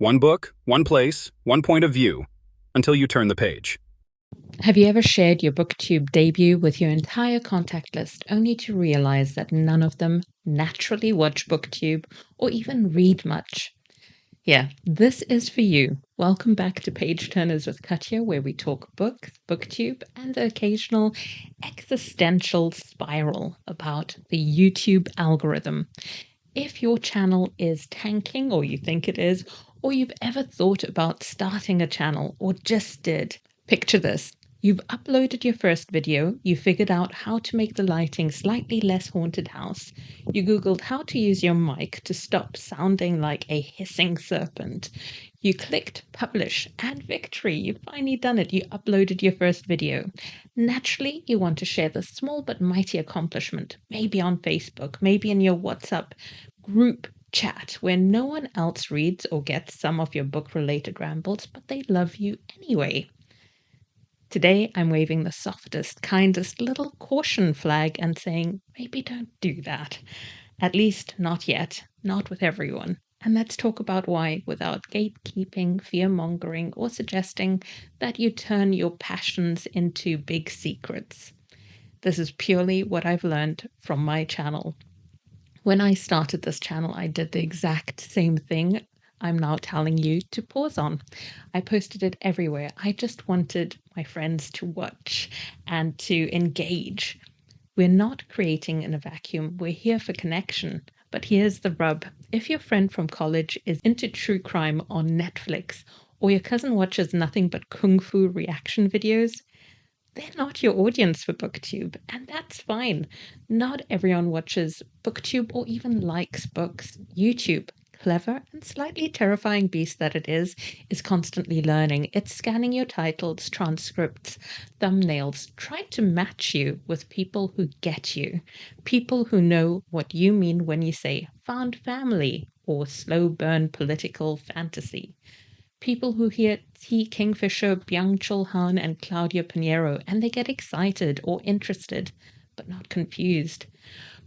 One book, one place, one point of view, until you turn the page. Have you ever shared your BookTube debut with your entire contact list only to realize that none of them naturally watch BookTube or even read much? Yeah, this is for you. Welcome back to Page Turners with Katja, where we talk books, BookTube, and the occasional existential spiral about the YouTube algorithm. If your channel is tanking, or you think it is, or you've ever thought about starting a channel or just did, picture this. You've uploaded your first video, you figured out how to make the lighting slightly less haunted house, you Googled how to use your mic to stop sounding like a hissing serpent, you clicked publish, and victory, you've finally done it, you uploaded your first video. Naturally, you want to share this small but mighty accomplishment, maybe on Facebook, maybe in your WhatsApp group chat where no one else reads or gets some of your book-related rambles, but they love you anyway. Today, I'm waving the softest, kindest little caution flag and saying, maybe don't do that. At least not yet, not with everyone. And let's talk about why without gatekeeping, fear-mongering, or suggesting that you turn your passions into big secrets. This is purely what I've learned from my channel. When I started this channel, I did the exact same thing I'm now telling you to pause on. I posted it everywhere. I just wanted my friends to watch and to engage. We're not creating in a vacuum. We're here for connection. But here's the rub. If your friend from college is into true crime on Netflix, or your cousin watches nothing but kung fu reaction videos, they're not your audience for BookTube, and that's fine. Not everyone watches BookTube or even likes books. YouTube, clever and slightly terrifying beast that it is constantly learning. It's scanning your titles, transcripts, thumbnails, trying to match you with people who get you, people who know what you mean when you say found family or slow burn political fantasy. People who hear T. Kingfisher, Byung-Chul Han, and Claudia Pinheiro, and they get excited or interested, but not confused.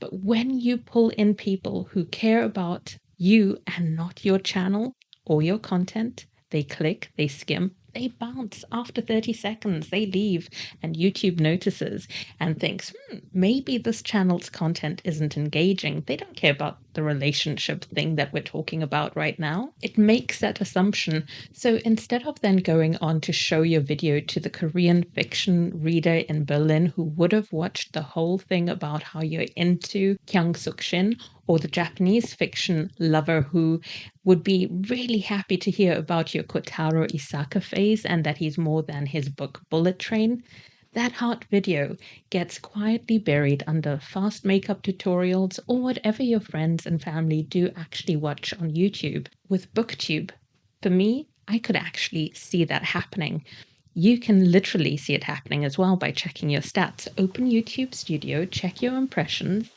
But when you pull in people who care about you and not your channel or your content, they click, they skim, they bounce. After 30 seconds, they leave, and YouTube notices and thinks, maybe this channel's content isn't engaging. They don't care about the relationship thing that we're talking about right now. It makes that assumption. So instead of then going on to show your video to the Korean fiction reader in Berlin who would have watched the whole thing about how you're into Kyung Suk Shin, or the Japanese fiction lover who would be really happy to hear about your Kotaro Isaka phase and that he's more than his book Bullet Train, that heart video gets quietly buried under fast makeup tutorials or whatever your friends and family do actually watch on YouTube. With BookTube, for me, I could actually see that happening. You can literally see it happening as well by checking your stats. Open YouTube Studio, check your impressions.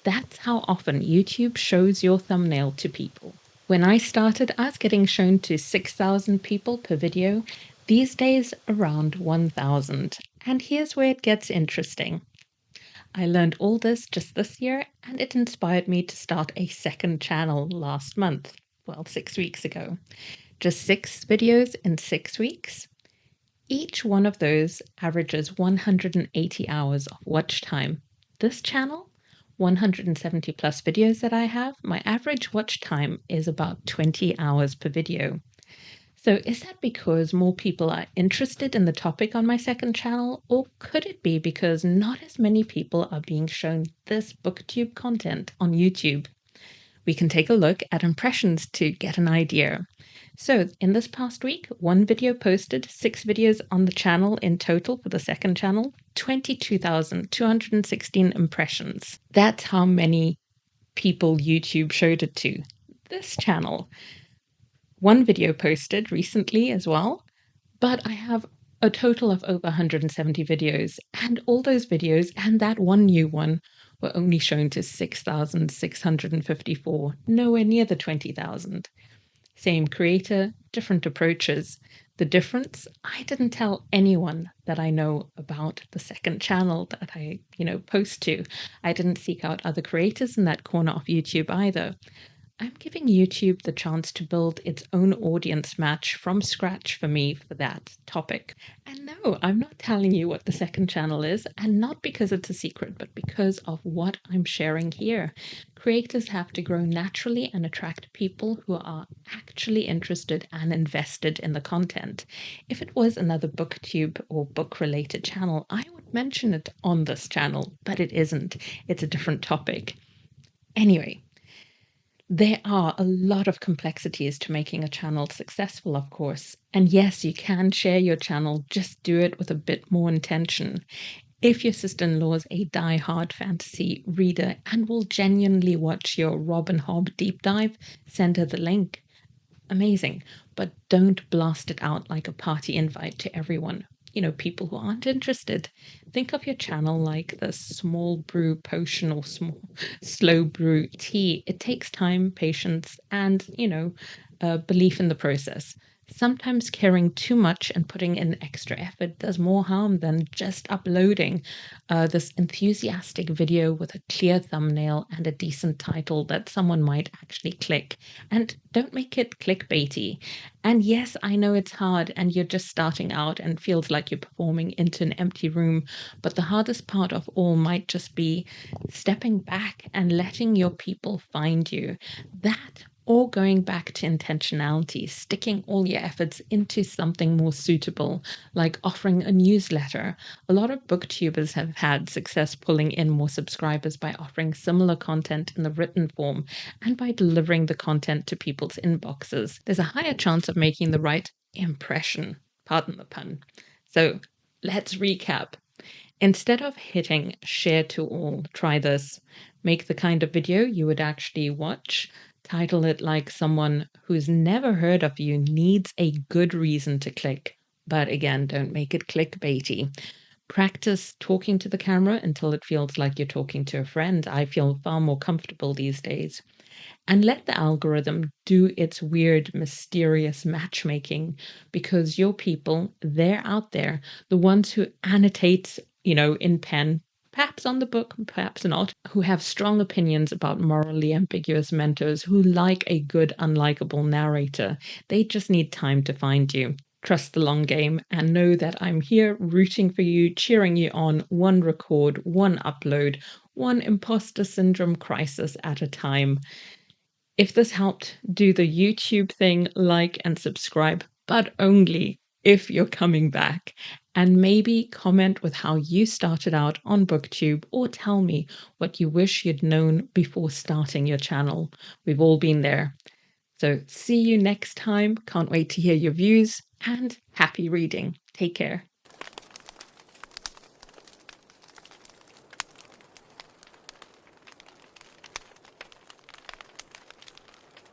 That's how often YouTube shows your thumbnail to people. When I started, I was getting shown to 6,000 people per video. These days, around 1,000. And here's where it gets interesting. I learned all this just this year, and it inspired me to start a second channel last month. Well, 6 weeks ago. Just 6 videos in 6 weeks. Each one of those averages 180 hours of watch time. This channel, 170 plus videos that I have, my average watch time is about 20 hours per video. So is that because more people are interested in the topic on my second channel, or could it be because not as many people are being shown this BookTube content on YouTube? We can take a look at impressions to get an idea. So in this past week, 1 video posted, 6 videos on the channel in total for the second channel, 22,216 impressions. That's how many people YouTube showed it to. This channel, 1 video posted recently as well, but I have a total of over 170 videos, and all those videos and that one new one were only shown to 6,654, nowhere near the 20,000. Same creator, different approaches. The difference, I didn't tell anyone that I know about the second channel that I, post to. I didn't seek out other creators in that corner of YouTube either. I'm giving YouTube the chance to build its own audience match from scratch for me for that topic. And no, I'm not telling you what the second channel is, and not because it's a secret, but because of what I'm sharing here. Creators have to grow naturally and attract people who are actually interested and invested in the content. If it was another BookTube or book-related channel, I would mention it on this channel, but it isn't. It's a different topic. Anyway, there are a lot of complexities to making a channel successful, of course. And yes, you can share your channel, just do it with a bit more intention. If your sister-in-law is a die-hard fantasy reader and will genuinely watch your Robin Hobb deep dive, send her the link. Amazing. But don't blast it out like a party invite to everyone. People who aren't interested. Think of your channel like the small brew potion or small slow brew tea. It takes time, patience, and, belief in the process. Sometimes caring too much and putting in extra effort does more harm than just uploading this enthusiastic video with a clear thumbnail and a decent title that someone might actually click. And don't make it clickbaity. And yes, I know it's hard and you're just starting out and feels like you're performing into an empty room, but the hardest part of all might just be stepping back and letting your people find you. That or going back to intentionality, sticking all your efforts into something more suitable, like offering a newsletter. A lot of booktubers have had success pulling in more subscribers by offering similar content in the written form and by delivering the content to people's inboxes. There's a higher chance of making the right impression. Pardon the pun. So let's recap. Instead of hitting share to all, try this. Make the kind of video you would actually watch. Title it like someone who's never heard of you needs a good reason to click. But again, don't make it clickbaity. Practice talking to the camera until it feels like you're talking to a friend. I feel far more comfortable these days. And let the algorithm do its weird, mysterious matchmaking because your people, they're out there, the ones who annotate, in pen, perhaps on the book, perhaps not, who have strong opinions about morally ambiguous mentors, who like a good, unlikable narrator. They just need time to find you. Trust the long game and know that I'm here rooting for you, cheering you on, one record, one upload, one imposter syndrome crisis at a time. If this helped, do the YouTube thing, like and subscribe, but only if you're coming back. And maybe comment with how you started out on BookTube or tell me what you wish you'd known before starting your channel. We've all been there. So see you next time. Can't wait to hear your views and happy reading. Take care.